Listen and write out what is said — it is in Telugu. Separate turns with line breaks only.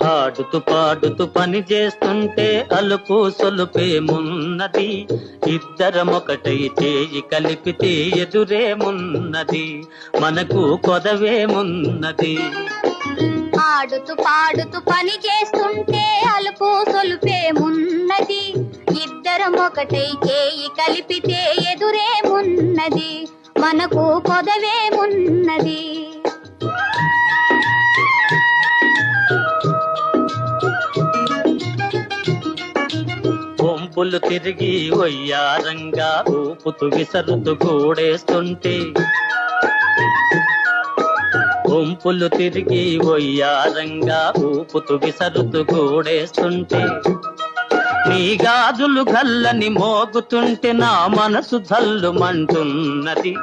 ఆడుతూ పాడుతూ పని చేస్తుంటే అలుపు సొలుపేమున్నది, ఇద్దరమొకటై చేయి కలిపితే ఎదురేమున్నది, మనకు కొదవేమున్నది.
ఆడుతూ పాడుతూ పని చేస్తుంటే అలుపు సొలుపేమున్నది, ఇద్దరమొకటై చేయి కలిపితే ఎదురేమున్నది, మనకు కొదవేమున్నది.
వంపులు తిరిగి వయ్యారంగా ఊపుతూ విసరుతూ గూడేస్తుంటే, వంపులు తిరిగి వయ్యారంగా ఊపుతూ విసరుతూ గూడేస్తుంటే, నీ గాజులు గల్లని మోగుతుంటే నా మనసు జల్లుమంటున్నది.